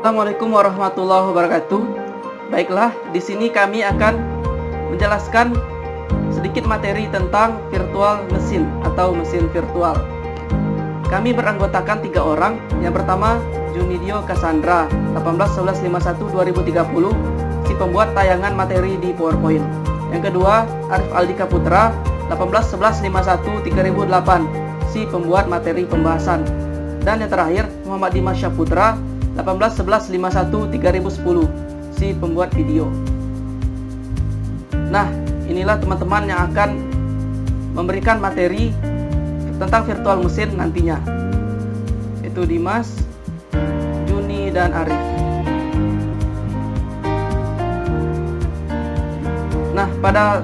Assalamualaikum warahmatullahi wabarakatuh. Baiklah, di sini kami akan menjelaskan sedikit materi tentang virtual mesin atau mesin virtual. Kami beranggotakan 3 orang. Yang pertama, Junidio Cassandra, 181151-2030, si pembuat tayangan materi di PowerPoint. Yang kedua, Arif Aldika Putra, 181151-3008, si pembuat materi pembahasan. Dan yang terakhir, Muhammad Dimas Syahputra, 181151-3010, si pembuat video. Nah, inilah teman-teman yang akan memberikan materi tentang virtual mesin nantinya. Itu Dimas, Juni, dan Arif. Nah, pada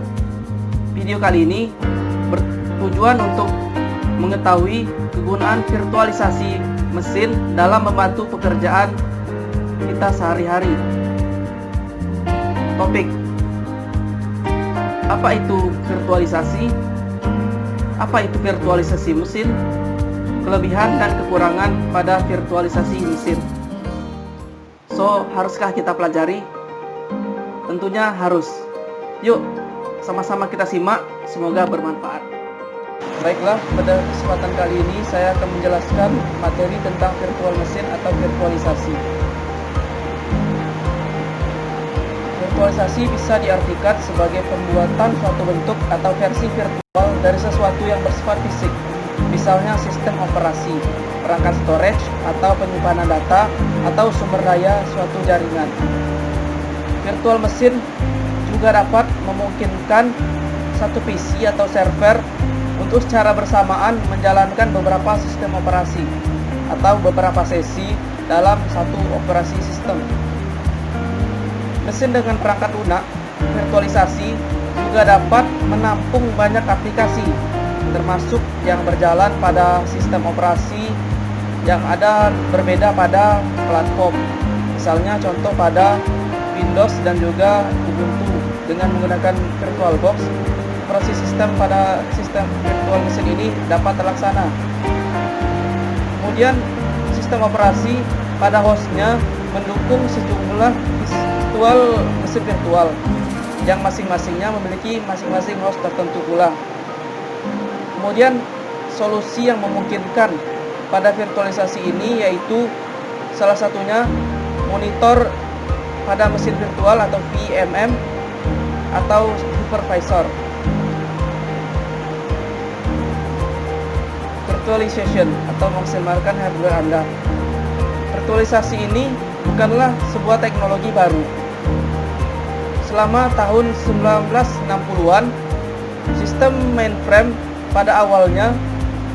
video kali ini bertujuan untuk mengetahui kegunaan virtualisasi mesin dalam membantu pekerjaan kita sehari-hari. Topik: apa itu virtualisasi? Apa itu virtualisasi mesin? Kelebihan dan kekurangan pada virtualisasi mesin. So, haruskah kita pelajari? Tentunya harus. Yuk, sama-sama kita simak, semoga bermanfaat. Baiklah, pada kesempatan kali ini saya akan menjelaskan materi tentang virtual mesin atau virtualisasi. Virtualisasi bisa diartikan sebagai pembuatan suatu bentuk atau versi virtual dari sesuatu yang bersifat fisik, misalnya sistem operasi, perangkat storage, atau penyimpanan data, atau sumber daya suatu jaringan. Virtual mesin juga dapat memungkinkan satu PC atau server untuk secara bersamaan menjalankan beberapa sistem operasi atau beberapa sesi dalam satu operasi sistem. Mesin dengan perangkat lunak virtualisasi juga dapat menampung banyak aplikasi, termasuk yang berjalan pada sistem operasi yang ada berbeda pada platform. Misalnya contoh pada Windows dan juga Ubuntu. Dengan menggunakan VirtualBox, operasi sistem pada sistem virtual mesin ini dapat terlaksana. Kemudian sistem operasi pada hostnya mendukung sejumlah virtual mesin virtual yang masing-masingnya memiliki masing-masing host tertentu pula. Kemudian solusi yang memungkinkan pada virtualisasi ini yaitu salah satunya monitor pada mesin virtual atau VMM atau hypervisor. Virtualization atau memaksimalkan hardware Anda. Virtualisasi ini bukanlah sebuah teknologi baru. Selama tahun 1960-an, sistem mainframe pada awalnya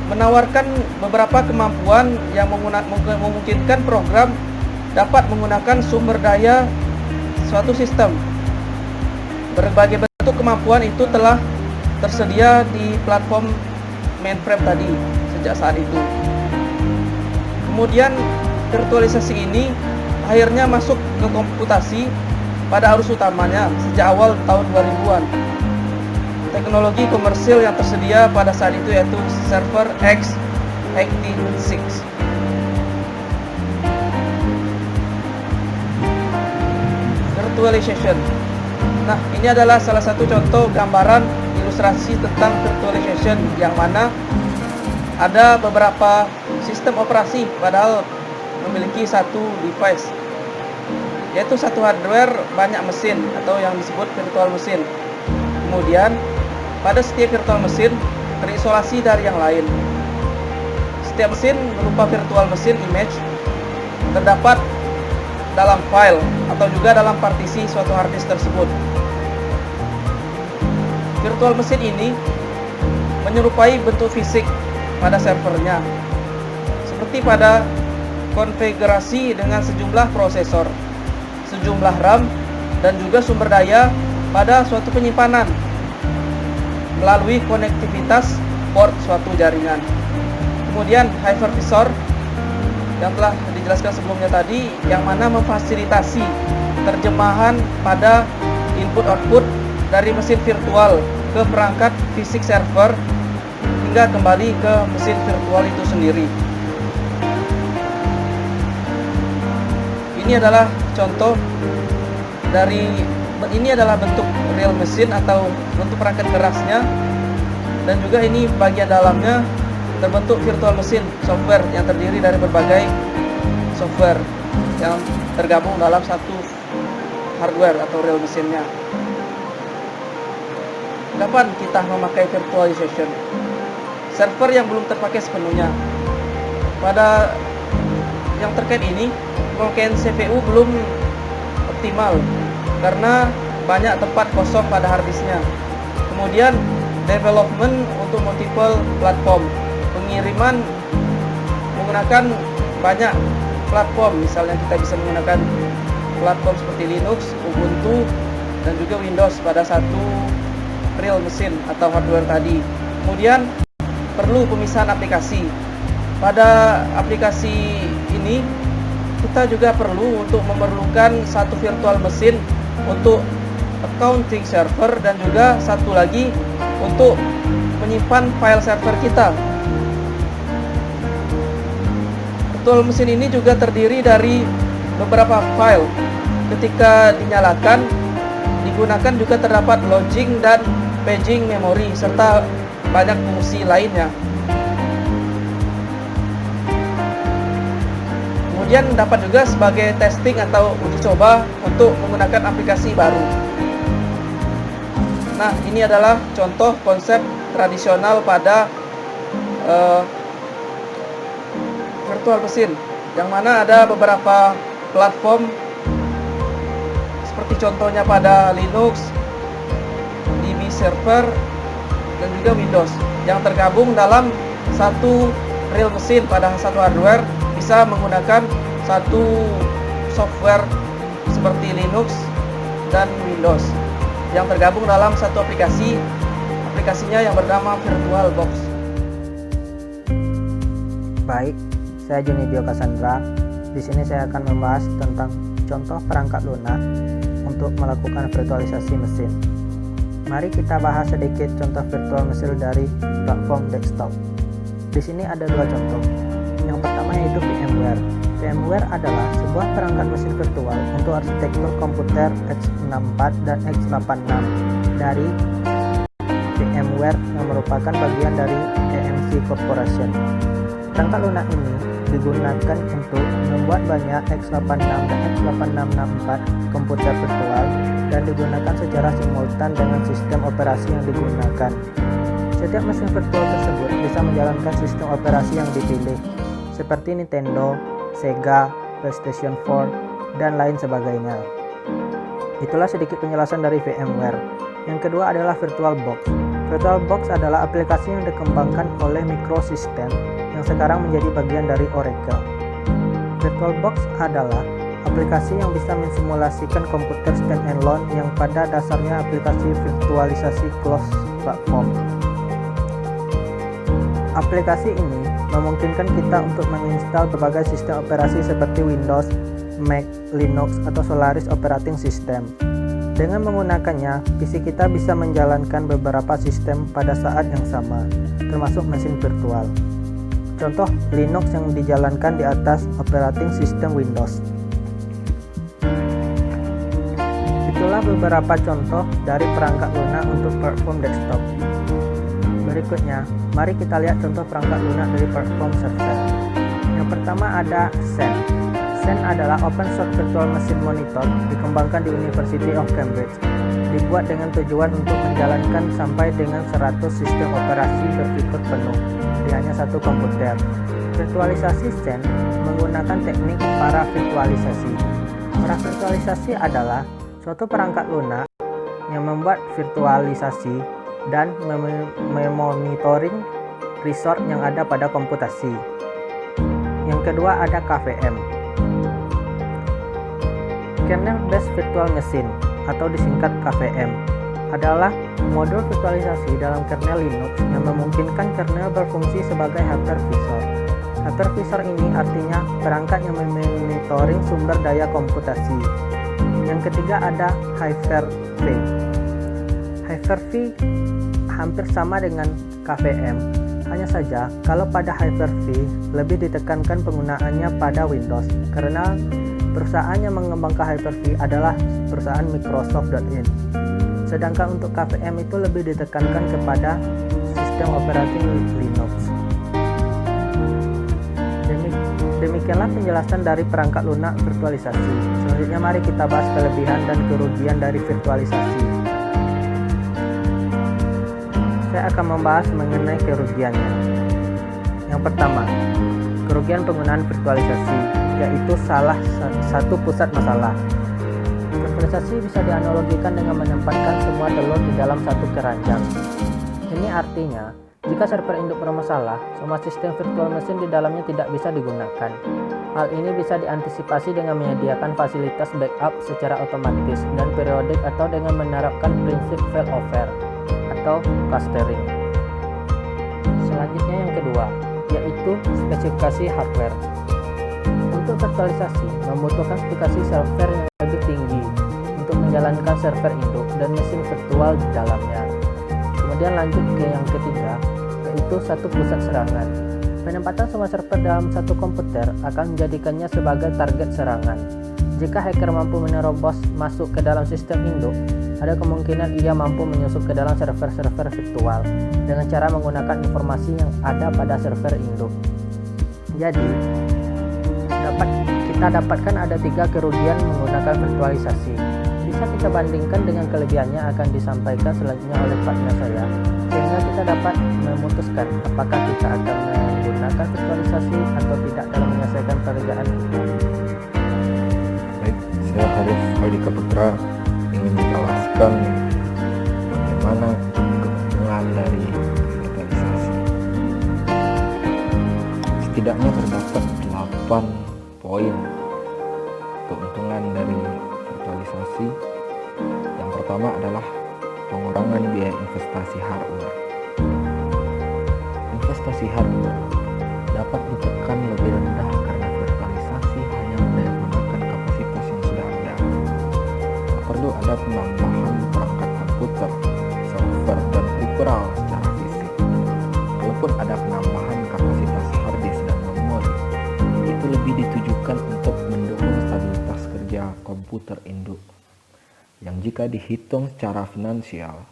menawarkan beberapa kemampuan yang memungkinkan program dapat menggunakan sumber daya suatu sistem. Berbagai bentuk kemampuan itu telah tersedia di platform mainframe tadi sejak saat itu. Kemudian virtualisasi ini akhirnya masuk ke komputasi pada arus utamanya sejak awal tahun 2000-an. Teknologi komersil yang tersedia pada saat itu yaitu server x86. Virtualization. Nah, ini adalah salah satu contoh gambaran ilustrasi tentang virtualization yang mana ada beberapa sistem operasi padahal memiliki satu device, yaitu satu hardware banyak mesin atau yang disebut virtual mesin. Kemudian pada setiap virtual mesin terisolasi dari yang lain. Setiap mesin berupa virtual mesin image terdapat dalam file atau juga dalam partisi suatu hard disk tersebut. Virtual mesin ini menyerupai bentuk fisik pada servernya, seperti pada konfigurasi dengan sejumlah prosesor, sejumlah RAM, dan juga sumber daya pada suatu penyimpanan melalui konektivitas port suatu jaringan. Kemudian hypervisor yang telah dijelaskan sebelumnya tadi, yang mana memfasilitasi terjemahan pada input-output dari mesin virtual ke perangkat fisik server hingga kembali ke mesin virtual itu sendiri. ini adalah contoh dari ini adalah bentuk real machine atau bentuk perangkat kerasnya, dan juga ini bagian dalamnya terbentuk virtual machine software yang terdiri dari berbagai software yang tergabung dalam satu hardware atau real machine-nya. Kapan kita memakai virtualization? Server yang belum terpakai sepenuhnya. Pada yang terkait ini, pemakaian CPU belum optimal karena banyak tempat kosong pada harddisknya. Kemudian development untuk multiple platform, pengiriman menggunakan banyak platform. Misalnya kita bisa menggunakan platform seperti Linux, Ubuntu, dan juga Windows pada satu real machine atau hardware tadi. Kemudian perlu pemisahan aplikasi. Pada aplikasi ini kita juga perlu untuk memerlukan satu virtual machine untuk accounting server dan juga satu lagi untuk menyimpan file server kita. Virtual machine ini juga terdiri dari beberapa file. Ketika dinyalakan, digunakan juga terdapat lodging dan paging memori serta banyak fungsi lainnya. Kemudian dapat juga sebagai testing atau uji coba untuk menggunakan aplikasi baru. Nah, ini adalah contoh konsep tradisional pada virtual machine, yang mana ada beberapa platform seperti contohnya pada Linux, DB server, dan juga Windows yang tergabung dalam satu real machine pada satu hardware, bisa menggunakan satu software seperti Linux dan Windows yang tergabung dalam satu aplikasinya yang bernama VirtualBox. Baik, saya Junibio Cassandra. Di sini saya akan membahas tentang contoh perangkat lunak untuk melakukan virtualisasi mesin. Mari kita bahas sedikit contoh virtual mesin dari platform desktop. Di sini ada dua contoh. Yang pertama yaitu VMware. VMware adalah sebuah perangkat mesin virtual untuk arsitektur komputer x64 dan x86 dari VMware yang merupakan bagian dari EMC Corporation. Perangkat lunak ini digunakan untuk membuat banyak x86 dan x8664 komputer virtual dan digunakan secara simultan dengan sistem operasi yang digunakan. Setiap mesin virtual tersebut bisa menjalankan sistem operasi yang dipilih, seperti Nintendo, Sega, PlayStation 4, dan lain sebagainya. Itulah sedikit penjelasan dari VMware. Yang kedua adalah VirtualBox. VirtualBox adalah aplikasi yang dikembangkan oleh Microsystem yang sekarang menjadi bagian dari Oracle. VirtualBox adalah aplikasi yang bisa mensimulasikan komputer stand-alone yang pada dasarnya aplikasi virtualisasi closed platform. Aplikasi ini memungkinkan kita untuk menginstal berbagai sistem operasi seperti Windows, Mac, Linux, atau Solaris Operating System. Dengan menggunakannya, PC kita bisa menjalankan beberapa sistem pada saat yang sama, termasuk mesin virtual. Contoh Linux yang dijalankan di atas operating system Windows. Itulah beberapa contoh dari perangkat lunak untuk platform desktop. Berikutnya, mari kita lihat contoh perangkat lunak dari platform server. Yang pertama ada Xen. Xen adalah open source virtual machine monitor dikembangkan di University of Cambridge. Dibuat dengan tujuan untuk menjalankan sampai dengan 100 sistem operasi berfitur penuh di hanya satu komputer. Virtualisasi Xen menggunakan teknik paravirtualisasi. Paravirtualisasi adalah suatu perangkat lunak yang membuat virtualisasi dan memonitoring resource yang ada pada komputasi. Yang kedua ada KVM, Kernel Based Virtual Machine atau disingkat KVM, adalah modul virtualisasi dalam kernel Linux yang memungkinkan kernel berfungsi sebagai hypervisor. Hypervisor ini artinya perangkat yang memonitoring sumber daya komputasi. Yang ketiga ada Hyper-V. Hyper-V hampir sama dengan KVM, hanya saja kalau pada Hyper-V lebih ditekankan penggunaannya pada Windows karena Perusahaan yang mengembangkan Hyper-V adalah perusahaan Microsoft.in. Sedangkan untuk KVM itu lebih ditekankan kepada sistem operating Linux. Demikianlah penjelasan dari perangkat lunak virtualisasi. Selanjutnya mari kita bahas kelebihan dan kerugian dari virtualisasi. Saya akan membahas mengenai kerugiannya. Yang pertama, kerugian penggunaan virtualisasi, yaitu salah satu pusat masalah. Virtualisasi bisa dianalogikan dengan menempatkan semua telur di dalam satu keranjang. Ini artinya, jika server induk bermasalah, semua sistem virtual mesin di dalamnya tidak bisa digunakan. Hal ini bisa diantisipasi dengan menyediakan fasilitas backup secara otomatis dan periodik atau dengan menerapkan prinsip failover atau clustering. Selanjutnya yang kedua, yaitu spesifikasi hardware. Untuk virtualisasi membutuhkan spesifikasi server yang lebih tinggi untuk menjalankan server induk dan mesin virtual di dalamnya. Kemudian lanjut ke yang ketiga, yaitu satu pusat serangan. Penempatan semua server dalam satu komputer akan menjadikannya sebagai target serangan. Jika hacker mampu menerobos masuk ke dalam sistem induk, ada kemungkinan ia mampu menyusup ke dalam server-server virtual dengan cara menggunakan informasi yang ada pada server induk. Jadi, kita dapatkan ada 3 kerugian menggunakan virtualisasi. Bisa kita bandingkan dengan kelebihannya akan disampaikan selanjutnya oleh partner saya, sehingga kita dapat memutuskan apakah kita akan menggunakan virtualisasi atau tidak dalam menyelesaikan pekerjaan kita. Baik, saya Harif Aldika Putra ingin menjelaskan bagaimana keuntungan dari virtualisasi. Setidaknya terdapat 8 poin keuntungan dari virtualisasi. Yang pertama adalah pengurangan biaya investasi hardware. Investasi hardware dapat ditekan lebih rendah karena virtualisasi hanya menggunakan kapasitas yang sudah ada. Tak perlu ada penambahan perangkat komputer, server, dan peripheral secara fisik. Walaupun ada penambahan kapasitas hard disk dan memori, itu lebih ditujukan untuk mendukung stabilitas kerja komputer induk, yang jika dihitung secara finansial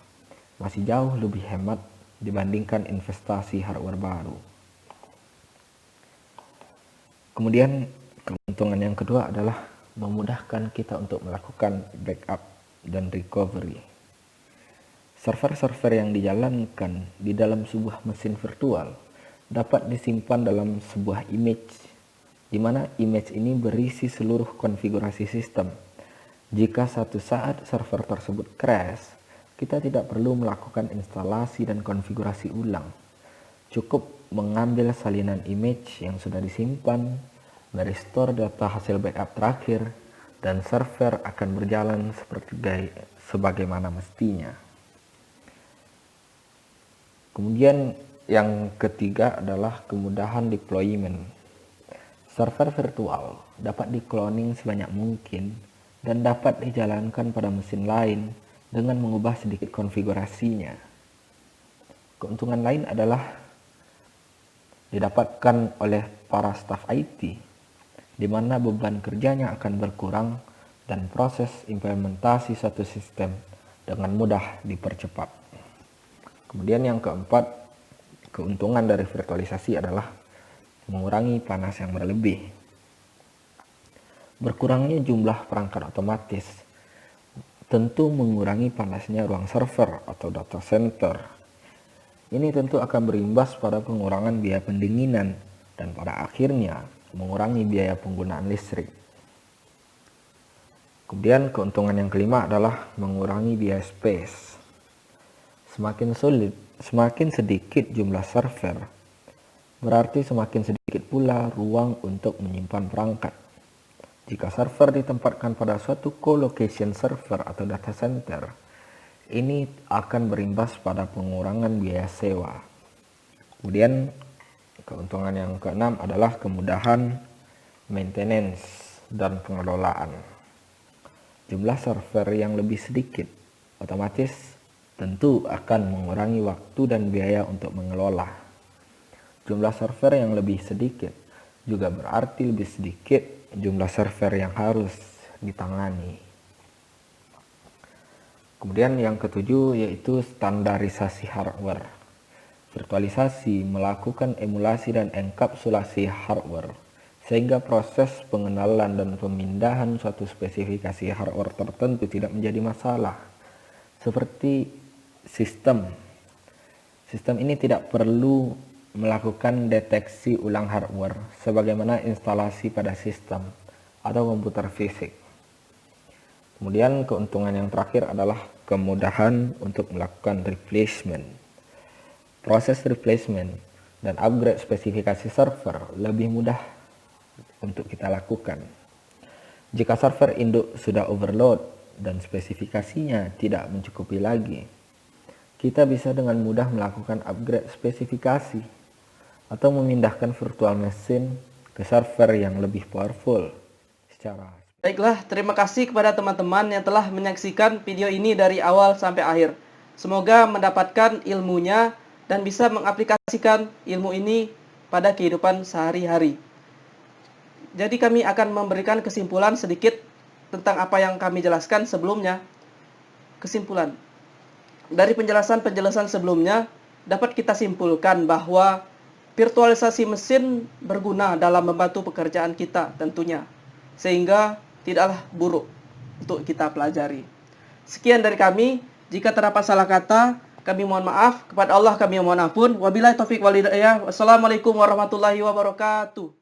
masih jauh lebih hemat dibandingkan investasi hardware baru. Kemudian keuntungan yang kedua adalah memudahkan kita untuk melakukan backup dan recovery. Server-server yang dijalankan di dalam sebuah mesin virtual dapat disimpan dalam sebuah image, di mana image ini berisi seluruh konfigurasi sistem. Jika suatu saat server tersebut crash, kita tidak perlu melakukan instalasi dan konfigurasi ulang. Cukup mengambil salinan image yang sudah disimpan, merestore data hasil backup terakhir, dan server akan berjalan sebagaimana mestinya. Kemudian yang ketiga adalah kemudahan deployment. Server virtual dapat di-cloning sebanyak mungkin dan dapat dijalankan pada mesin lain dengan mengubah sedikit konfigurasinya. Keuntungan lain adalah didapatkan oleh para staf IT, di mana beban kerjanya akan berkurang dan proses implementasi suatu sistem dengan mudah dipercepat. Kemudian yang keempat, keuntungan dari virtualisasi adalah mengurangi panas yang berlebih. Berkurangnya jumlah perangkat otomatis tentu mengurangi panasnya ruang server atau data center. Ini tentu akan berimbas pada pengurangan biaya pendinginan dan pada akhirnya mengurangi biaya penggunaan listrik. Kemudian keuntungan yang kelima adalah mengurangi biaya space. Semakin sedikit jumlah server, berarti semakin sedikit pula ruang untuk menyimpan perangkat. Jika server ditempatkan pada suatu co-location server atau data center, ini akan berimbas pada pengurangan biaya sewa. Kemudian keuntungan yang keenam adalah kemudahan maintenance dan pengelolaan. Jumlah server yang lebih sedikit otomatis tentu akan mengurangi waktu dan biaya untuk mengelola. Jumlah server yang lebih sedikit juga berarti lebih sedikit jumlah server yang harus ditangani. Kemudian yang ketujuh yaitu standarisasi hardware. Virtualisasi melakukan emulasi dan enkapsulasi hardware, sehingga proses pengenalan dan pemindahan suatu spesifikasi hardware tertentu tidak menjadi masalah. Seperti sistem. Sistem ini tidak perlu melakukan deteksi ulang hardware sebagaimana instalasi pada sistem atau komputer fisik. Kemudian keuntungan yang terakhir adalah kemudahan untuk melakukan replacement. Proses replacement dan upgrade spesifikasi server lebih mudah untuk kita lakukan. Jika server induk sudah overload dan spesifikasinya tidak mencukupi lagi, kita bisa dengan mudah melakukan upgrade spesifikasi atau memindahkan virtual machine ke server yang lebih powerful secara. Baiklah, terima kasih kepada teman-teman yang telah menyaksikan video ini dari awal sampai akhir. Semoga mendapatkan ilmunya dan bisa mengaplikasikan ilmu ini pada kehidupan sehari-hari. Jadi kami akan memberikan kesimpulan sedikit tentang apa yang kami jelaskan sebelumnya. Kesimpulan. Dari penjelasan-penjelasan sebelumnya, dapat kita simpulkan bahwa virtualisasi mesin berguna dalam membantu pekerjaan kita tentunya, sehingga tidaklah buruk untuk kita pelajari. Sekian dari kami. Jika terdapat salah kata, kami mohon maaf. Kepada Allah kami mohon ampun. Wabillahi taufiq wal hidayah. Wassalamualaikum warahmatullahi wabarakatuh.